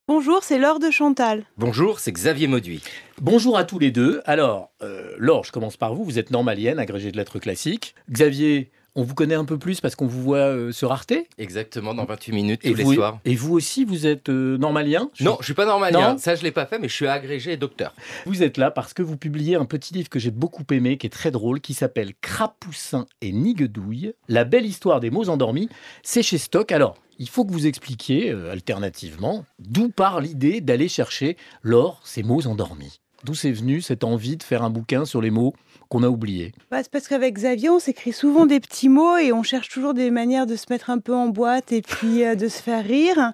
Bonjour, c'est Laure de Chantal. Bonjour, c'est Xavier Mauduit. Bonjour à tous les deux. Alors, Laure, je commence par vous. Vous êtes normalienne, agrégée de lettres classiques. Xavier, on vous connaît un peu plus parce qu'on vous voit sur Arte. Exactement, dans 28 minutes, tous les soirs. Et vous aussi, vous êtes normalien? Non, je suis pas normalien. Non. Ça, je l'ai pas fait, mais je suis agrégé et docteur. Vous êtes là parce que vous publiez un petit livre que j'ai beaucoup aimé, qui est très drôle, qui s'appelle Crapoussin et Niguedouille, la belle histoire des mots endormis. C'est chez Stock. Alors, il faut que vous expliquiez, alternativement, d'où part l'idée d'aller chercher, Laure, ces mots endormis. D'où c'est venu cette envie de faire un bouquin sur les mots qu'on a oubliés? C'est parce qu'avec Xavier, on s'écrit souvent des petits mots et on cherche toujours des manières de se mettre un peu en boîte et puis de se faire rire.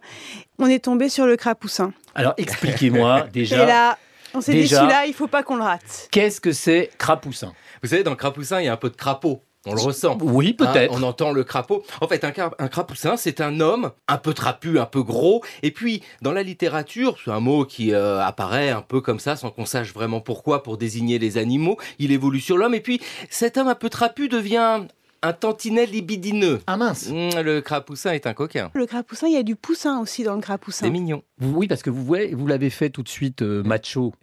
On est tombé sur le crapoussin. Alors, expliquez-moi déjà. Et là, on s'est dit, Déjà. celui-là, il faut pas qu'on le rate. Qu'est-ce que c'est Crapoussin? Vous savez, dans le crapoussin, il y a un peu de crapaud. On le ressent. Oui, peut-être. On entend le crapaud. En fait, un crapoussin, c'est un homme un peu trapu, un peu gros. Et puis, dans la littérature, c'est un mot qui apparaît un peu comme ça, sans qu'on sache vraiment pourquoi, pour désigner les animaux. Il évolue sur l'homme. Et puis, cet homme un peu trapu devient un tantinet libidineux. Ah mince. Le crapoussin est un coquin. Le crapoussin, il y a du poussin aussi dans le crapoussin. C'est mignon. Oui, parce que vous l'avez fait tout de suite macho,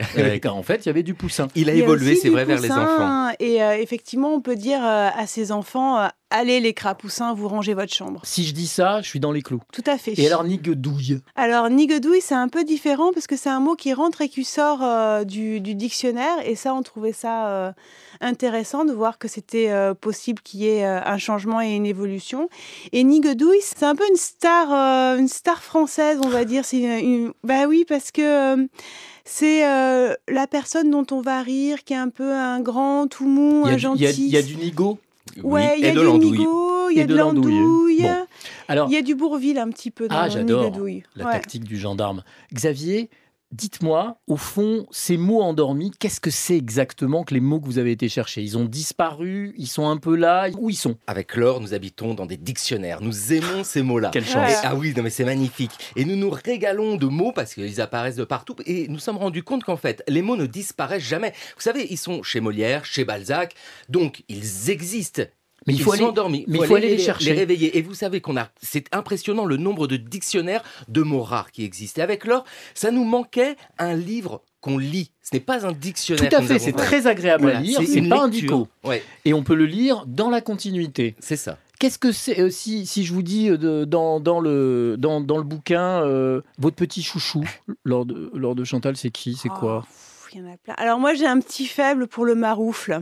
car en fait, il y avait du poussin. Il a Il y a évolué, aussi c'est du vrai, vers les poussin, enfants. Et effectivement, on peut dire à ses enfants, allez les crapoussins, vous rangez votre chambre. Si je dis ça, je suis dans les clous. Tout à fait. Et alors, Niguedouille? Alors, niguedouille, c'est un peu différent parce que c'est un mot qui rentre et qui sort du dictionnaire. Et ça, on trouvait ça intéressant de voir que c'était possible qu'il y ait un changement et une évolution. Et niguedouille, c'est un peu une star française, on va dire. Bah oui, parce que c'est la personne dont on va rire, qui est un peu un grand, tout mou, un gentil. Il y a du nigo? Ouais, il y et a de du l'andouille. nigo, il y a Et de de l'andouille. l'andouille. Bon. Alors, Il y a du Bourvil un petit peu dans le j'adore niguedouille. la Ouais. tactique du gendarme. Xavier, dites-moi, au fond, ces mots endormis, qu'est-ce que c'est exactement que les mots que vous avez été chercher? Ils ont disparu? Ils sont un peu là? Où ils sont? Avec Laure, nous habitons dans des dictionnaires. Nous aimons ces mots-là. Quelle chance. Voilà. Ah oui, non mais c'est magnifique. Et nous nous régalons de mots parce qu'ils apparaissent de partout. Et nous sommes rendus compte qu'en fait, les mots ne disparaissent jamais. Vous savez, ils sont chez Molière, chez Balzac. Donc, ils existent. Mais il faut Ils sont endormis. mais il faut aller les chercher. Les réveiller. Et vous savez c'est impressionnant le nombre de dictionnaires de mots rares qui existent. Et avec Laure, ça nous manquait un livre qu'on lit. Ce n'est pas un dictionnaire. Tout à que nous fait, avons c'est fait. très agréable Voilà, à lire, c'est c'est une pas un lecture. dico. Ouais, Et on peut le lire dans la continuité. c'est ça. Qu'est-ce que c'est, si je vous dis dans le bouquin, votre petit chouchou, Laure de Chantal, c'est qui? C'est quoi? Il y en a plein. Alors moi, j'ai un petit faible pour le maroufle.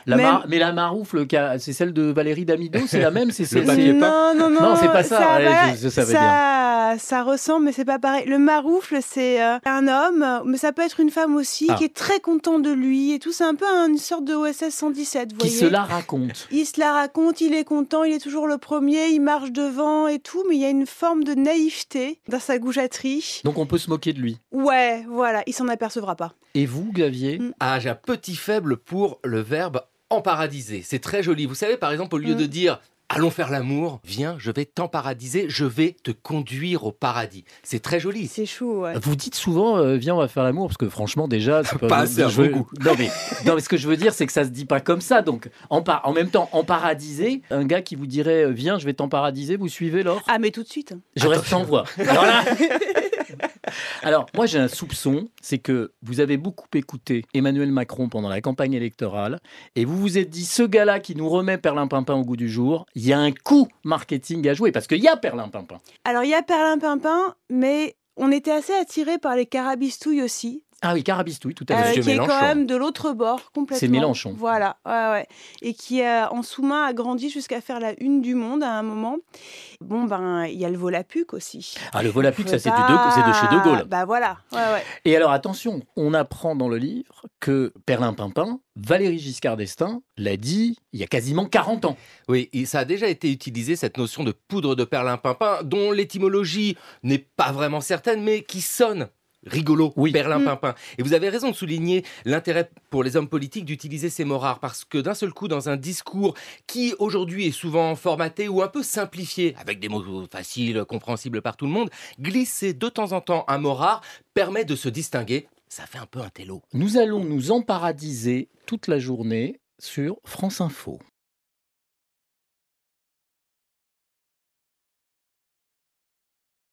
Mais la maroufle, c'est celle de Valérie Damido, c'est la même? C'est celle papier peint. Non, Non, c'est pas ça. Ouais, va- je savais bien. Ça ressemble, mais c'est pas pareil. Le maroufle, c'est un homme, mais ça peut être une femme aussi, Ah. qui est très content de lui et tout. C'est un peu une sorte de OSS 117, vous Qui voyez. se la raconte. Il se la raconte, il est content, il est toujours le premier, il marche devant et tout, mais il y a une forme de naïveté dans sa goujaterie. Donc on peut se moquer de lui. Ouais, voilà, il s'en apercevra pas. Et vous, Xavier? Ah, j'ai un petit faible pour le verbe emparadiser. C'est très joli. Vous savez, par exemple, au lieu de dire allons faire l'amour, viens, je vais t'emparadiser, je vais te conduire au paradis. C'est très joli. C'est chou, ouais. Vous dites souvent, viens, on va faire l'amour, parce que franchement, déjà, c'est Pas assez à mon goût. Non mais ce que je veux dire, c'est que ça se dit pas comme ça. Donc, en même temps, emparadiser, un gars qui vous dirait, viens, je vais t'emparadiser, vous suivez, Laure? Ah, mais tout de suite. Je reste sans voix. Alors là... Alors, moi, j'ai un soupçon, c'est que vous avez beaucoup écouté Emmanuel Macron pendant la campagne électorale et vous vous êtes dit, ce gars-là qui nous remet Perlimpinpin au goût du jour, il y a un coup marketing à jouer, parce qu'il y a Perlimpinpin. Alors, il y a Perlimpinpin, mais on était assez attirés par les carabistouilles aussi. Ah oui, Carabistouille, tout à fait. Monsieur Qui est Mélenchon. quand même de l'autre bord, complètement. C'est Mélenchon. Voilà, ouais. Et qui, en sous-main, a grandi jusqu'à faire la une du Monde à un moment. Bon, il y a le Volapuc aussi. Ah, le Volapuc, ça, c'est de chez De Gaulle. Bah voilà, ouais. Et alors, attention, on apprend dans le livre que Perlimpinpin, Valéry Giscard d'Estaing, l'a dit il y a quasiment 40 ans. Oui, et ça a déjà été utilisé, cette notion de poudre de perlimpinpin, dont l'étymologie n'est pas vraiment certaine, mais qui sonne rigolo, Oui. perlimpinpin. Et vous avez raison de souligner l'intérêt pour les hommes politiques d'utiliser ces mots rares, parce que d'un seul coup, dans un discours qui aujourd'hui est souvent formaté ou un peu simplifié, avec des mots faciles, compréhensibles par tout le monde, glisser de temps en temps un mot rare permet de se distinguer. Ça fait un peu un télo. Nous allons nous emparadiser toute la journée sur France Info.